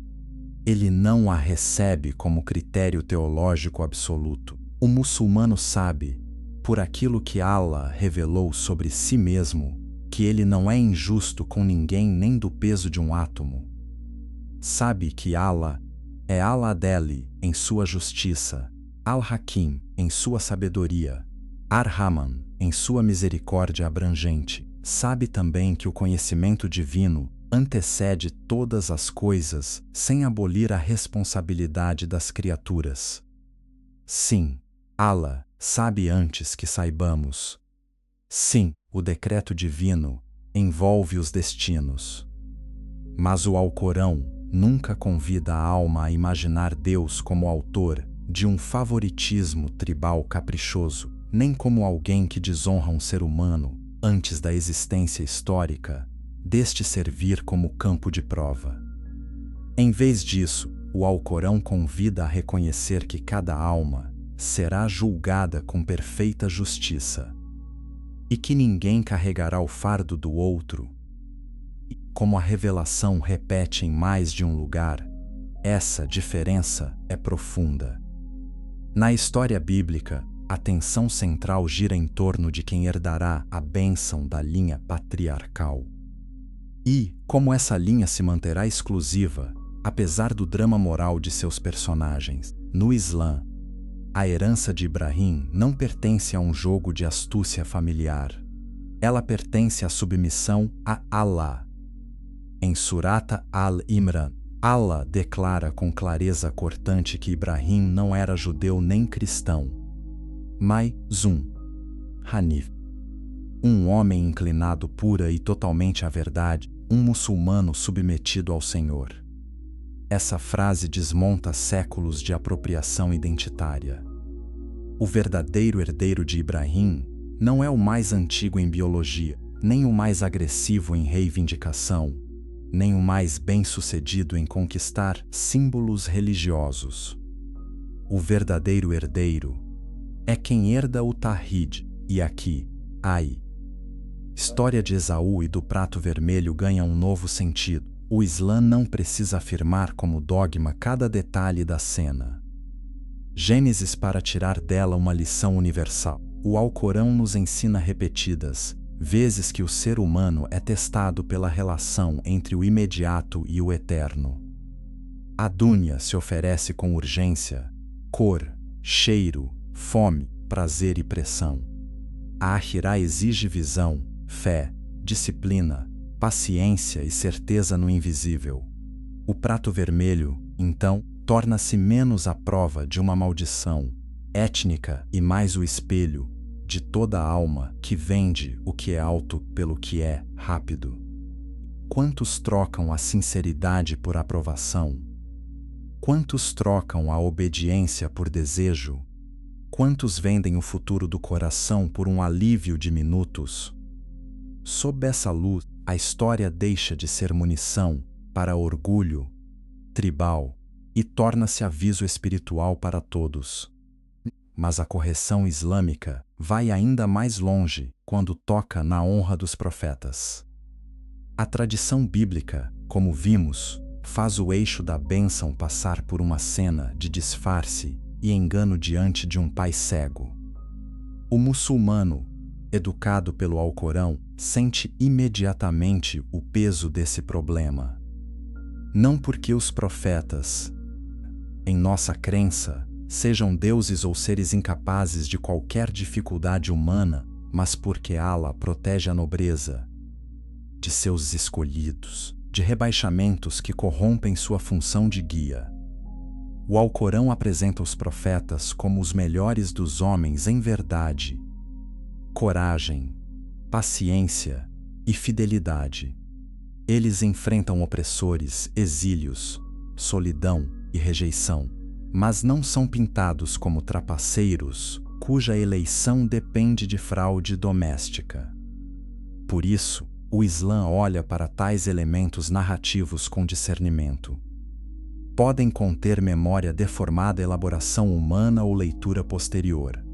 Speaker 1: ele não a recebe como critério teológico absoluto. O muçulmano sabe, por aquilo que Allah revelou sobre si mesmo, que ele não é injusto com ninguém nem do peso de um átomo. Sabe que Allah é Al-Adeli em sua justiça, Al-Hakim em sua sabedoria, Ar-Rahman em sua misericórdia abrangente. Sabe também que o conhecimento divino antecede todas as coisas sem abolir a responsabilidade das criaturas. Sim, Allah sabe antes que saibamos. Sim, o decreto divino envolve os destinos. Mas o Alcorão nunca convida a alma a imaginar Deus como autor de um favoritismo tribal caprichoso, nem como alguém que desonra um ser humano antes da existência histórica deste servir como campo de prova. Em vez disso, o Alcorão convida a reconhecer que cada alma será julgada com perfeita justiça e que ninguém carregará o fardo do outro. E, como a revelação repete em mais de um lugar, essa diferença é profunda. Na história bíblica, a tensão central gira em torno de quem herdará a bênção da linha patriarcal. E, como essa linha se manterá exclusiva, apesar do drama moral de seus personagens, no Islã, a herança de Ibrahim não pertence a um jogo de astúcia familiar. Ela pertence à submissão a Allah. Em Surata Al-Imran, Allah declara com clareza cortante que Ibrahim não era judeu nem cristão, mas Hanif, um homem inclinado pura e totalmente à verdade, um muçulmano submetido ao Senhor. Essa frase desmonta séculos de apropriação identitária. O verdadeiro herdeiro de Ibrahim não é o mais antigo em biologia, nem o mais agressivo em reivindicação, nem o mais bem-sucedido em conquistar símbolos religiosos. O verdadeiro herdeiro é quem herda o Tawhid, e aqui, história de Esaú e do prato vermelho ganha um novo sentido. O Islã não precisa afirmar como dogma cada detalhe da cena. Gênesis para tirar dela uma lição universal. O Alcorão nos ensina repetidas vezes que o ser humano é testado pela relação entre o imediato e o eterno. A dúnia se oferece com urgência, cor, cheiro, fome, prazer e pressão. A Akhirá exige visão, fé, disciplina, paciência e certeza no invisível. O prato vermelho, então, torna-se menos a prova de uma maldição étnica e mais o espelho de toda a alma que vende o que é alto pelo que é rápido. Quantos trocam a sinceridade por aprovação? Quantos trocam a obediência por desejo? Quantos vendem o futuro do coração por um alívio de minutos? Sob essa luz, a história deixa de ser munição para orgulho tribal e torna-se aviso espiritual para todos. Mas a correção islâmica vai ainda mais longe quando toca na honra dos profetas. A tradição bíblica, como vimos, faz o eixo da bênção passar por uma cena de disfarce e engano diante de um pai cego. O muçulmano, educado pelo Alcorão, sente imediatamente o peso desse problema. Não porque os profetas, em nossa crença, sejam deuses ou seres incapazes de qualquer dificuldade humana, mas porque Allah protege a nobreza de seus escolhidos, de rebaixamentos que corrompem sua função de guia. O Alcorão apresenta os profetas como os melhores dos homens em verdade, coragem, paciência e fidelidade. Eles enfrentam opressores, exílios, solidão e rejeição, mas não são pintados como trapaceiros cuja eleição depende de fraude doméstica. Por isso, o Islã olha para tais elementos narrativos com discernimento. Podem conter memória deformada, elaboração humana ou leitura posterior.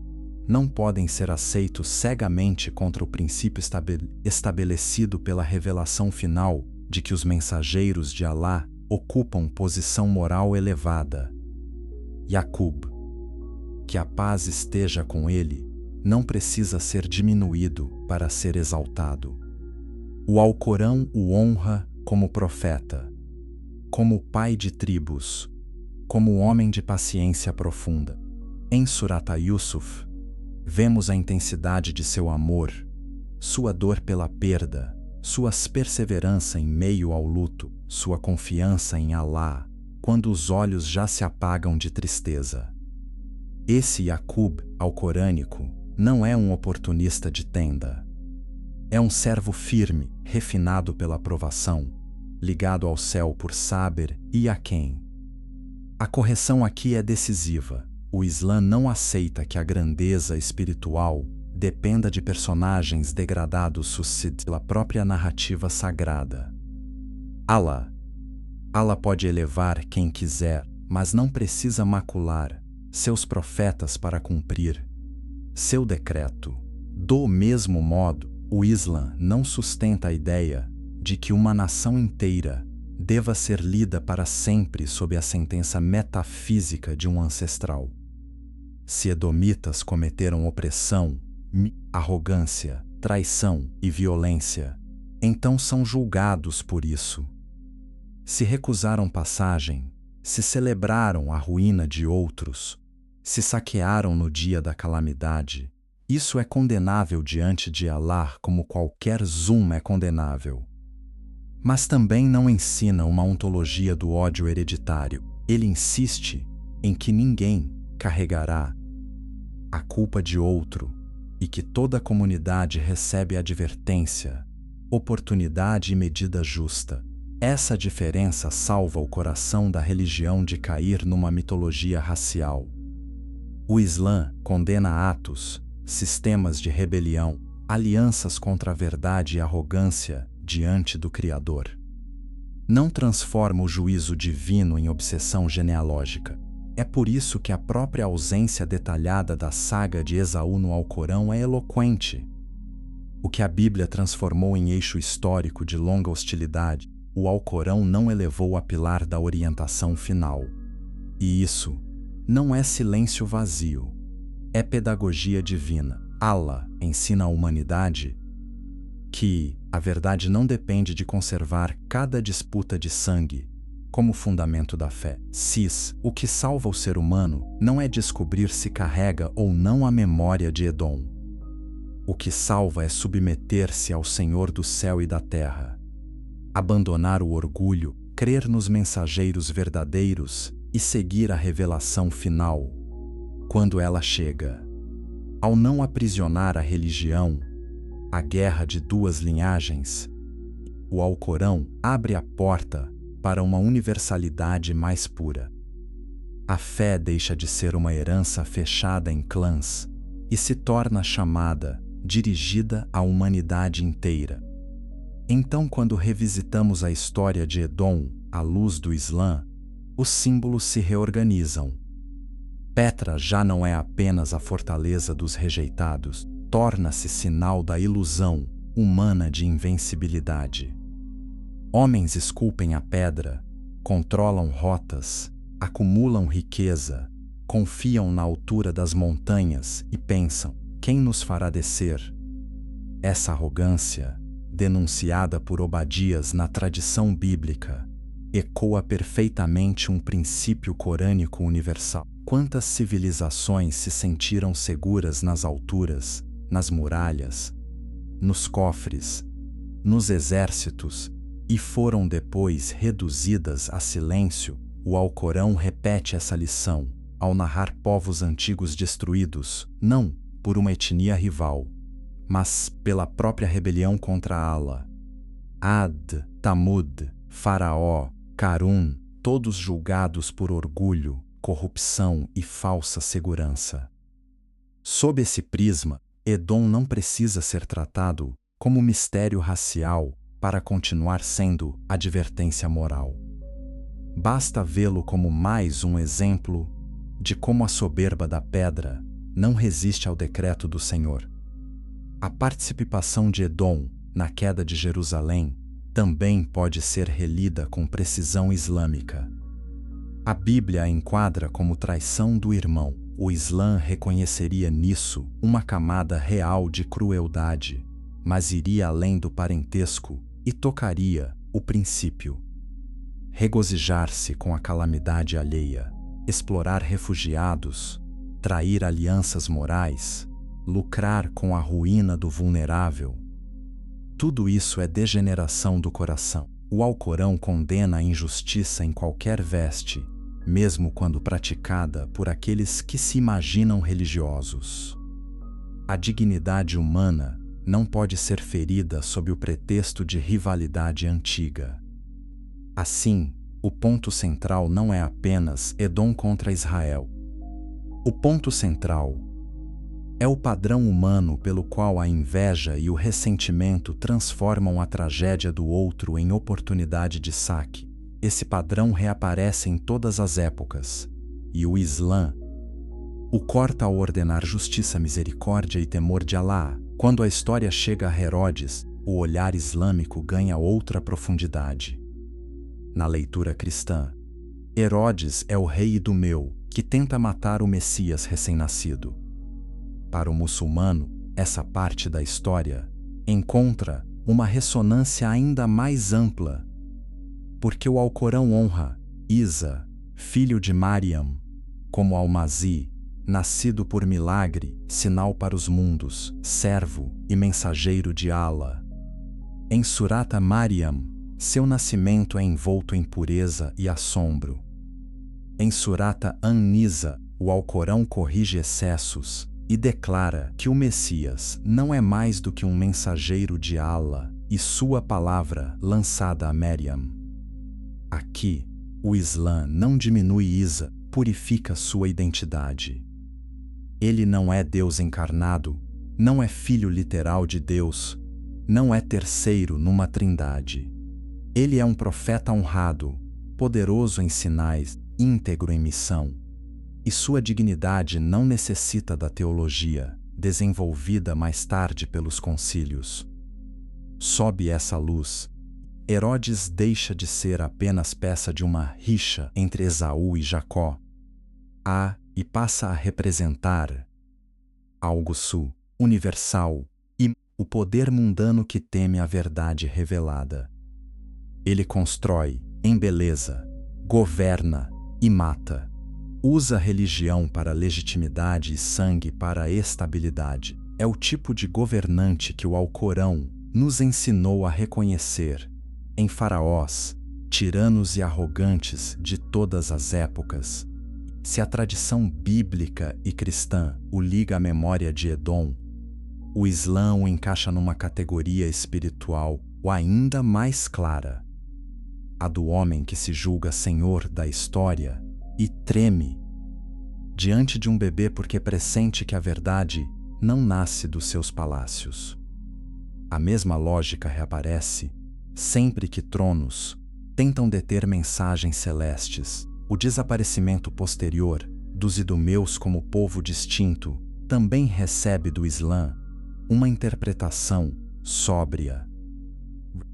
Speaker 1: Não podem ser aceitos cegamente contra o princípio estabelecido pela revelação final de que os mensageiros de Alá ocupam posição moral elevada. Yaqub, que a paz esteja com ele, não precisa ser diminuído para ser exaltado. O Alcorão o honra como profeta, como pai de tribos, como homem de paciência profunda. Em Surat Yusuf, vemos a intensidade de seu amor, sua dor pela perda, sua perseverança em meio ao luto, sua confiança em Alá, quando os olhos já se apagam de tristeza. Esse Yaqub alcorânico não é um oportunista de tenda. É um servo firme, refinado pela provação, ligado ao céu por saber e yaqin. A correção aqui é decisiva. O Islã não aceita que a grandeza espiritual dependa de personagens degradados pela própria narrativa sagrada. Allah pode elevar quem quiser, mas não precisa macular seus profetas para cumprir seu decreto. Do mesmo modo, o Islã não sustenta a ideia de que uma nação inteira deva ser lida para sempre sob a sentença metafísica de um ancestral. Se edomitas cometeram opressão, arrogância, traição e violência, então são julgados por isso. Se recusaram passagem, se celebraram a ruína de outros, se saquearam no dia da calamidade, isso é condenável diante de Alá como qualquer zulm é condenável. Mas também não ensina uma ontologia do ódio hereditário. Ele insiste em que ninguém carregará a culpa de outro e que toda a comunidade recebe advertência, oportunidade e medida justa. Essa diferença salva o coração da religião de cair numa mitologia racial. O Islã condena atos, sistemas de rebelião, alianças contra a verdade e arrogância diante do Criador. Não transforma o juízo divino em obsessão genealógica. É por isso que a própria ausência detalhada da saga de Esaú no Alcorão é eloquente. O que a Bíblia transformou em eixo histórico de longa hostilidade, o Alcorão não elevou a pilar da orientação final. E isso não é silêncio vazio, é pedagogia divina. Allah ensina à humanidade que a verdade não depende de conservar cada disputa de sangue como fundamento da fé. O que salva o ser humano não é descobrir se carrega ou não a memória de Edom. O que salva é submeter-se ao Senhor do céu e da terra, abandonar o orgulho, crer nos mensageiros verdadeiros e seguir a revelação final, quando ela chega. Ao não aprisionar a religião, a guerra de duas linhagens, o Alcorão abre a porta para uma universalidade mais pura. A fé deixa de ser uma herança fechada em clãs e se torna chamada, dirigida à humanidade inteira. Então, quando revisitamos a história de Edom à luz do Islã, os símbolos se reorganizam. Petra já não é apenas a fortaleza dos rejeitados, torna-se sinal da ilusão humana de invencibilidade. Homens esculpem a pedra, controlam rotas, acumulam riqueza, confiam na altura das montanhas e pensam: quem nos fará descer? Essa arrogância, denunciada por Obadias na tradição bíblica, ecoa perfeitamente um princípio corânico universal. Quantas civilizações se sentiram seguras nas alturas, nas muralhas, nos cofres, nos exércitos, e foram depois reduzidas a silêncio? O Alcorão repete essa lição ao narrar povos antigos destruídos, não por uma etnia rival, mas pela própria rebelião contra Allah. Ad, Tamud, Faraó, Qarun, todos julgados por orgulho, corrupção e falsa segurança. Sob esse prisma, Edom não precisa ser tratado como mistério racial para continuar sendo advertência moral. Basta vê-lo como mais um exemplo de como a soberba da pedra não resiste ao decreto do Senhor. A participação de Edom na queda de Jerusalém também pode ser relida com precisão islâmica. A Bíblia a enquadra como traição do irmão. O Islã reconheceria nisso uma camada real de crueldade, mas iria além do parentesco e tocaria o princípio. Regozijar-se com a calamidade alheia, explorar refugiados, trair alianças morais, lucrar com a ruína do vulnerável. Tudo isso é degeneração do coração. O Alcorão condena a injustiça em qualquer veste, mesmo quando praticada por aqueles que se imaginam religiosos. A dignidade humana não pode ser ferida sob o pretexto de rivalidade antiga. Assim, o ponto central não é apenas Edom contra Israel. O ponto central é o padrão humano pelo qual a inveja e o ressentimento transformam a tragédia do outro em oportunidade de saque. Esse padrão reaparece em todas as épocas, e o Islã o corta ao ordenar justiça, misericórdia e temor de Alá. Quando a história chega a Herodes, o olhar islâmico ganha outra profundidade. Na leitura cristã, Herodes é o rei idumeu que tenta matar o Messias recém-nascido. Para o muçulmano, essa parte da história encontra uma ressonância ainda mais ampla, porque o Alcorão honra Isa, filho de Mariam, como Al-Masih, nascido por milagre, sinal para os mundos, servo e mensageiro de Allah. Em Surata Mariam, seu nascimento é envolto em pureza e assombro. Em Surata An-Nisa, o Alcorão corrige excessos e declara que o Messias não é mais do que um mensageiro de Allah e sua palavra lançada a Maryam. Aqui, o Islã não diminui Isa, purifica sua identidade. Ele não é Deus encarnado, não é filho literal de Deus, não é terceiro numa trindade. Ele é um profeta honrado, poderoso em sinais, íntegro em missão. E sua dignidade não necessita da teologia, desenvolvida mais tarde pelos concílios. Sob essa luz, Herodes deixa de ser apenas peça de uma rixa entre Esaú e Jacó, e passa a representar algo universal e o poder mundano que teme a verdade revelada. Ele constrói, embeleza, governa e mata. Usa religião para legitimidade e sangue para a estabilidade. É o tipo de governante que o Alcorão nos ensinou a reconhecer em faraós, tiranos e arrogantes de todas as épocas. Se a tradição bíblica e cristã o liga à memória de Edom, o Islã o encaixa numa categoria espiritual ainda mais clara, a do homem que se julga senhor da história e treme diante de um bebê porque pressente que a verdade não nasce dos seus palácios. A mesma lógica reaparece sempre que tronos tentam deter mensagens celestes. O desaparecimento posterior dos idumeus como povo distinto também recebe do Islã uma interpretação sóbria.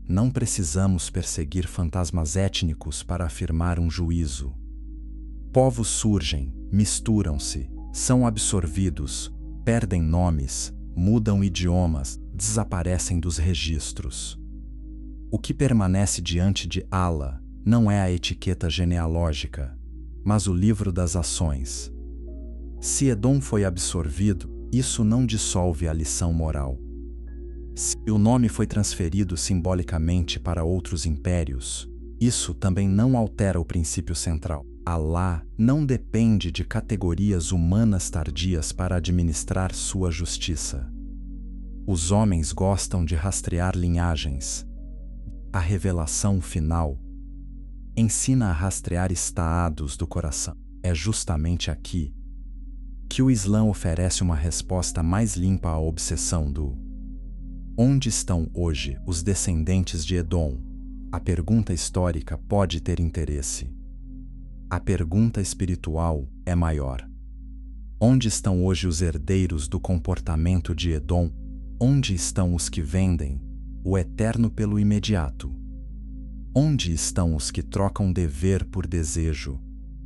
Speaker 1: Não precisamos perseguir fantasmas étnicos para afirmar um juízo. Povos surgem, misturam-se, são absorvidos, perdem nomes, mudam idiomas, desaparecem dos registros. O que permanece diante de Allah não é a etiqueta genealógica, mas o livro das ações. Se Edom foi absorvido, isso não dissolve a lição moral. Se o nome foi transferido simbolicamente para outros impérios, isso também não altera o princípio central. Allah não depende de categorias humanas tardias para administrar sua justiça. Os homens gostam de rastrear linhagens. A revelação final ensina a rastrear estados do coração. É justamente aqui que o Islã oferece uma resposta mais limpa à obsessão do onde estão hoje os descendentes de Edom? A pergunta histórica pode ter interesse. A pergunta espiritual é maior. Onde estão hoje os herdeiros do comportamento de Edom? Onde estão os que vendem o eterno pelo imediato? Onde estão os que trocam dever por desejo?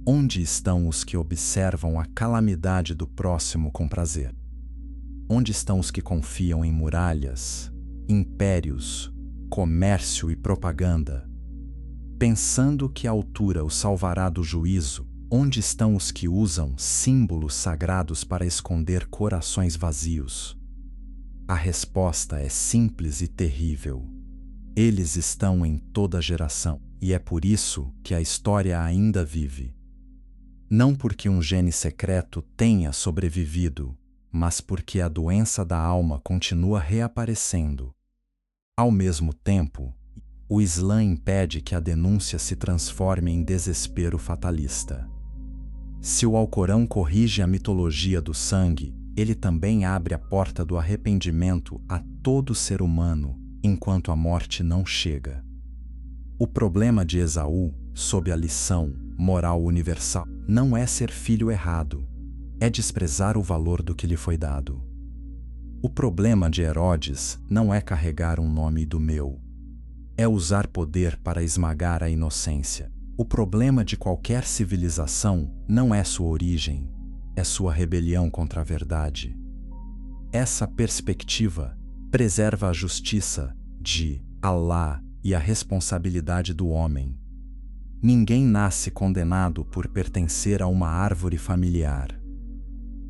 Speaker 1: Onde estão os que observam a calamidade do próximo com prazer? Onde estão os que confiam em muralhas, impérios, comércio e propaganda, pensando que a altura os salvará do juízo? Onde estão os que usam símbolos sagrados para esconder corações vazios? A resposta é simples e terrível. Eles estão em toda geração, e é por isso que a história ainda vive. Não porque um gene secreto tenha sobrevivido, mas porque a doença da alma continua reaparecendo. Ao mesmo tempo, o Islã impede que a denúncia se transforme em desespero fatalista. Se o Alcorão corrige a mitologia do sangue, ele também abre a porta do arrependimento a todo ser humano, enquanto a morte não chega. O problema de Esaú, sob a lição moral universal, não é ser filho errado, é desprezar o valor do que lhe foi dado. O problema de Herodes não é carregar um nome do meu, é usar poder para esmagar a inocência. O problema de qualquer civilização não é sua origem, é sua rebelião contra a verdade. Essa perspectiva preserva a justiça de Allah e a responsabilidade do homem. Ninguém nasce condenado por pertencer a uma árvore familiar.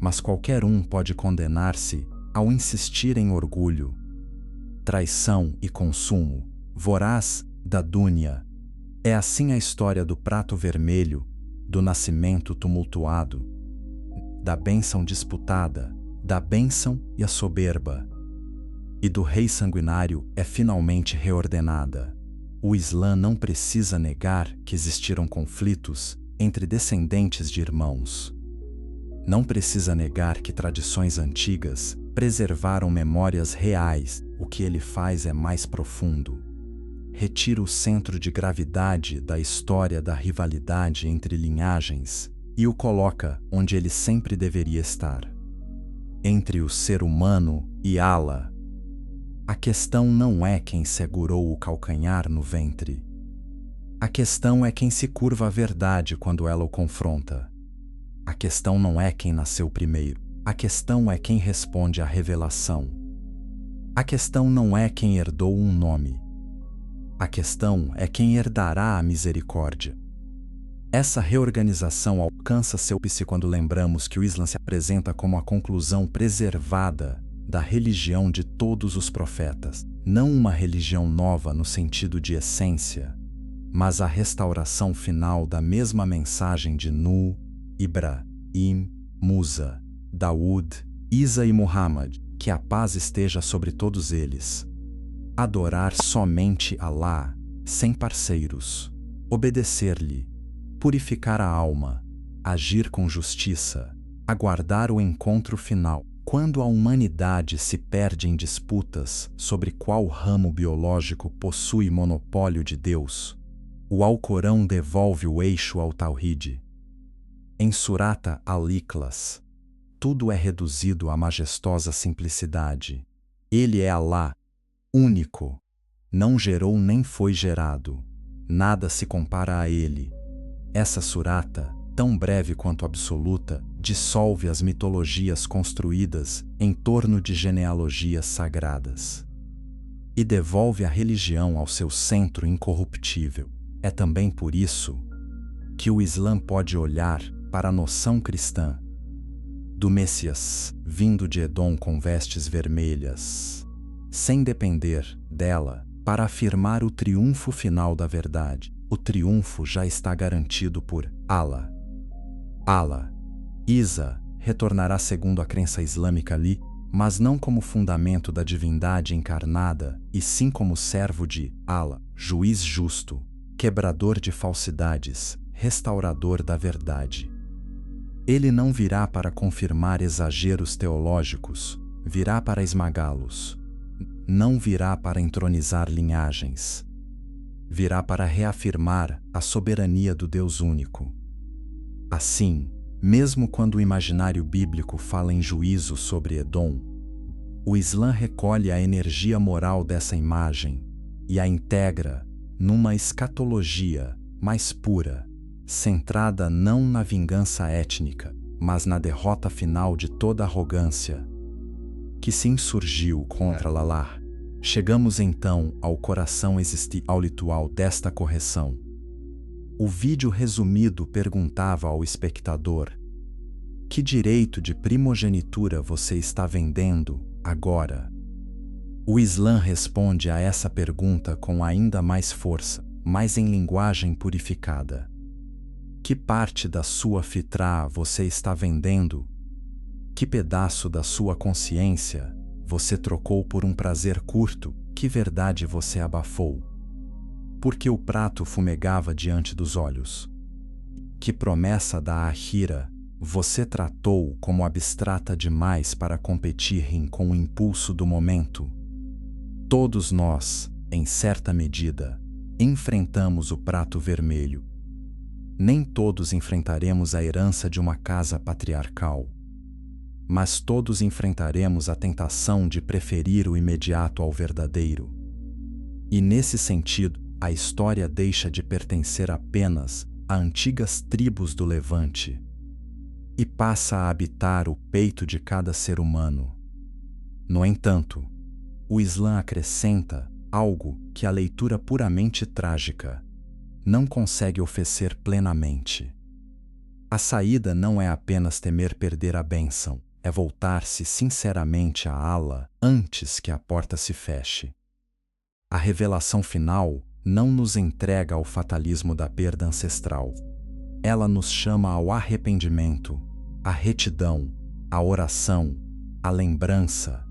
Speaker 1: Mas qualquer um pode condenar-se ao insistir em orgulho, traição e consumo voraz da dúnia. É assim a história do prato vermelho, do nascimento tumultuado, da bênção disputada, da bênção e a soberba, e do rei sanguinário é finalmente reordenada. O Islã não precisa negar que existiram conflitos entre descendentes de irmãos. Não precisa negar que tradições antigas preservaram memórias reais. O que ele faz é mais profundo. Retira o centro de gravidade da história da rivalidade entre linhagens e o coloca onde ele sempre deveria estar, entre o ser humano e Allah. A questão não é quem segurou o calcanhar no ventre. A questão é quem se curva à verdade quando ela o confronta. A questão não é quem nasceu primeiro. A questão é quem responde à revelação. A questão não é quem herdou um nome. A questão é quem herdará a misericórdia. Essa reorganização alcança seu ápice quando lembramos que o Islã se apresenta como a conclusão preservada da religião de todos os profetas, não uma religião nova no sentido de essência, mas a restauração final da mesma mensagem de Nuh, Ibrahim, Musa, Daud, Isa e Muhammad, que a paz esteja sobre todos eles. Adorar somente Allah, sem parceiros, obedecer-lhe, purificar a alma, agir com justiça, aguardar o encontro final. Quando a humanidade se perde em disputas sobre qual ramo biológico possui monopólio de Deus, o Alcorão devolve o eixo ao Tawhid. Em Surata Al-Ikhlas, tudo é reduzido à majestosa simplicidade. Ele é Allah, único, não gerou nem foi gerado, nada se compara a ele. Essa surata, tão breve quanto absoluta, dissolve as mitologias construídas em torno de genealogias sagradas e devolve a religião ao seu centro incorruptível. É também por isso que o Islã pode olhar para a noção cristã do Messias vindo de Edom com vestes vermelhas, sem depender dela, para afirmar o triunfo final da verdade. O triunfo já está garantido por Allah. Allah, Isa, retornará segundo a crença islâmica ali, mas não como fundamento da divindade encarnada, e sim como servo de Allah, juiz justo, quebrador de falsidades, restaurador da verdade. Ele não virá para confirmar exageros teológicos, virá para esmagá-los. Não virá para entronizar linhagens. Virá para reafirmar a soberania do Deus único. Assim, mesmo quando o imaginário bíblico fala em juízo sobre Edom, o Islã recolhe a energia moral dessa imagem e a integra numa escatologia mais pura, centrada não na vingança étnica, mas na derrota final de toda arrogância que se insurgiu contra Lalá. Chegamos então ao coração espiritual desta correção. O vídeo resumido perguntava ao espectador: que direito de primogenitura você está vendendo agora? O Islã responde a essa pergunta com ainda mais força, mas em linguagem purificada. Que parte da sua fitrá você está vendendo? Que pedaço da sua consciência você trocou por um prazer curto? Que verdade você abafou? Porque o prato fumegava diante dos olhos? Que promessa da Ahira você tratou como abstrata demais para competirem com o impulso do momento? Todos nós, em certa medida, enfrentamos o prato vermelho. Nem todos enfrentaremos a herança de uma casa patriarcal. Mas todos enfrentaremos a tentação de preferir o imediato ao verdadeiro. E nesse sentido, a história deixa de pertencer apenas a antigas tribos do Levante e passa a habitar o peito de cada ser humano. No entanto, o Islã acrescenta algo que a leitura puramente trágica não consegue oferecer plenamente. A saída não é apenas temer perder a bênção, é voltar-se sinceramente a Allah antes que a porta se feche. A revelação final não nos entrega ao fatalismo da perda ancestral. Ela nos chama ao arrependimento, à retidão, à oração, à lembrança,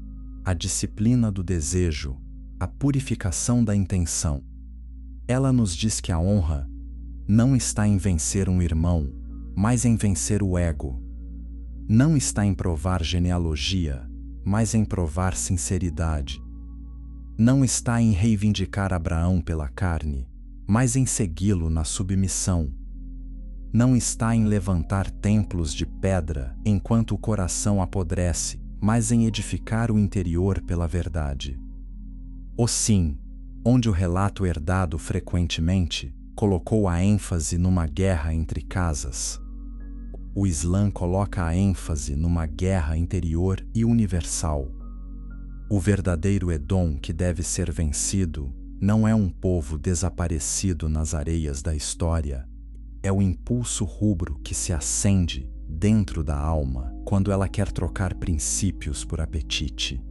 Speaker 1: à disciplina do desejo, à purificação da intenção. Ela nos diz que a honra não está em vencer um irmão, mas em vencer o ego. Não está em provar genealogia, mas em provar sinceridade. Não está em reivindicar Abraão pela carne, mas em segui-lo na submissão. Não está em levantar templos de pedra enquanto o coração apodrece, mas em edificar o interior pela verdade. O sim, onde o relato herdado frequentemente colocou a ênfase numa guerra entre casas. O Islã coloca a ênfase numa guerra interior e universal. O verdadeiro Edom que deve ser vencido não é um povo desaparecido nas areias da história. É o impulso rubro que se acende dentro da alma quando ela quer trocar princípios por apetite.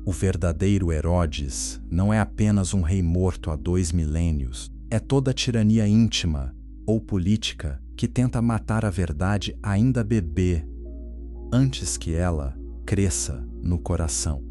Speaker 1: O verdadeiro Herodes não é apenas um rei morto há 2 milênios, é toda a tirania íntima ou política que tenta matar a verdade ainda bebê, antes que ela cresça no coração.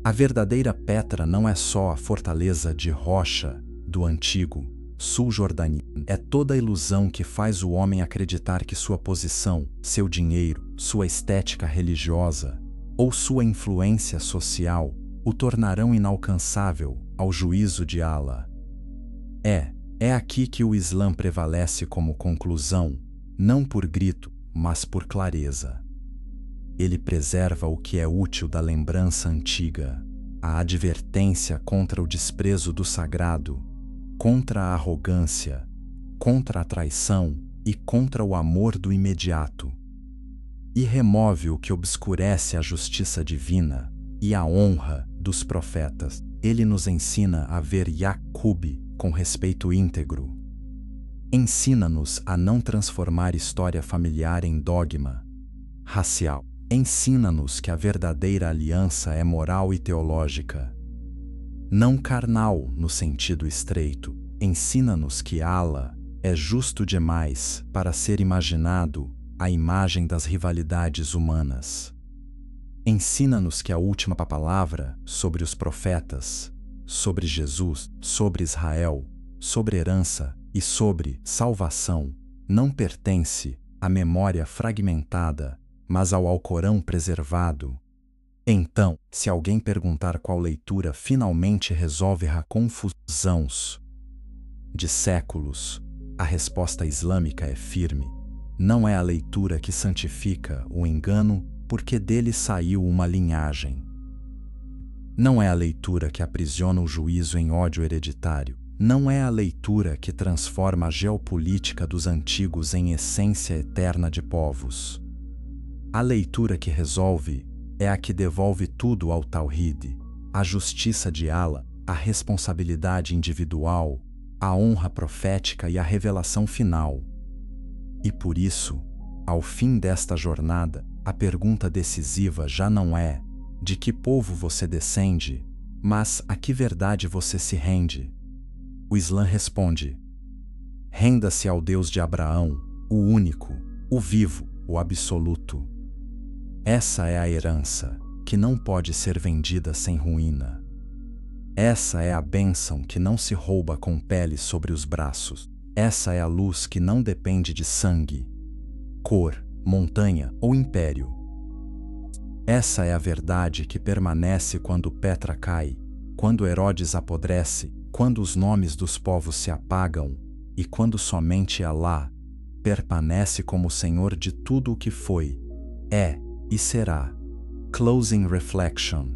Speaker 1: A verdadeira Petra não é só a fortaleza de rocha do antigo Sul-Jordânia, é toda a ilusão que faz o homem acreditar que sua posição, seu dinheiro, sua estética religiosa ou sua influência social o tornarão inalcançável ao juízo de Allah. É aqui que o Islã prevalece como conclusão, não por grito, mas por clareza. Ele preserva o que é útil da lembrança antiga, a advertência contra o desprezo do sagrado, contra a arrogância, contra a traição e contra o amor do imediato. E remove o que obscurece a justiça divina e a honra dos profetas. Ele nos ensina a ver Yaqub com respeito íntegro. Ensina-nos a não transformar história familiar em dogma racial. Ensina-nos que a verdadeira aliança é moral e teológica, não carnal no sentido estreito. Ensina-nos que Allah é justo demais para ser imaginado à imagem das rivalidades humanas. Ensina-nos que a última palavra sobre os profetas, sobre Jesus, sobre Israel, sobre herança e sobre salvação, não pertence à memória fragmentada, mas ao Alcorão preservado. Então, se alguém perguntar qual leitura finalmente resolve a confusão de séculos, a resposta islâmica é firme. Não é a leitura que santifica o engano, porque dele saiu uma linhagem. Não é a leitura que aprisiona o juízo em ódio hereditário. Não é a leitura que transforma a geopolítica dos antigos em essência eterna de povos. A leitura que resolve é a que devolve tudo ao Tawhid, a justiça de Allah, a responsabilidade individual, a honra profética e a revelação final. E por isso, ao fim desta jornada, a pergunta decisiva já não é de que povo você descende, mas a que verdade você se rende. O Islã responde: renda-se ao Deus de Abraão, o único, o vivo, o absoluto. Essa é a herança, que não pode ser vendida sem ruína. Essa é a bênção que não se rouba com pele sobre os braços. Essa é a luz que não depende de sangue, cor, montanha ou império. Essa é a verdade que permanece quando Petra cai, quando Herodes apodrece, quando os nomes dos povos se apagam e quando somente Allah permanece como Senhor de tudo o que foi, é e será. Closing Reflection.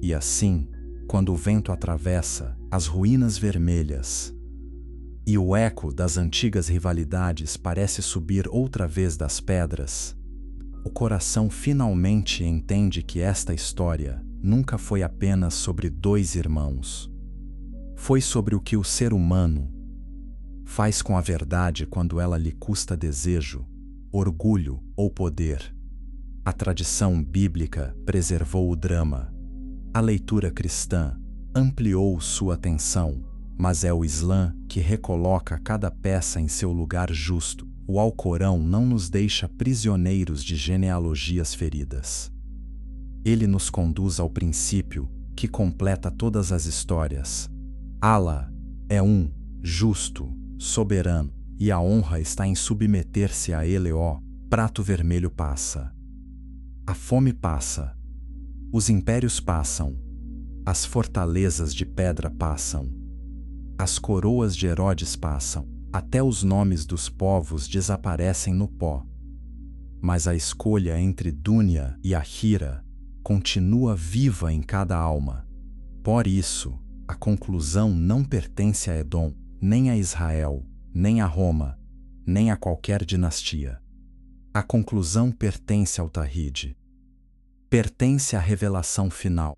Speaker 1: E assim, quando o vento atravessa as ruínas vermelhas e o eco das antigas rivalidades parece subir outra vez das pedras, o coração finalmente entende que esta história nunca foi apenas sobre dois irmãos. Foi sobre o que o ser humano faz com a verdade quando ela lhe custa desejo, orgulho ou poder. A tradição bíblica preservou o drama. A leitura cristã ampliou sua atenção, mas é o Islã que recoloca cada peça em seu lugar justo. O Alcorão não nos deixa prisioneiros de genealogias feridas. Ele nos conduz ao princípio que completa todas as histórias. Allah é um, justo, soberano, e a honra está em submeter-se a ele. Ó prato vermelho passa. A fome passa. Os impérios passam. As fortalezas de pedra passam. As coroas de Herodes passam. Até os nomes dos povos desaparecem no pó. Mas a escolha entre Dúnia e Ahira continua viva em cada alma. Por isso, a conclusão não pertence a Edom, nem a Israel, nem a Roma, nem a qualquer dinastia. A conclusão pertence ao Tawhid. Pertence à revelação final.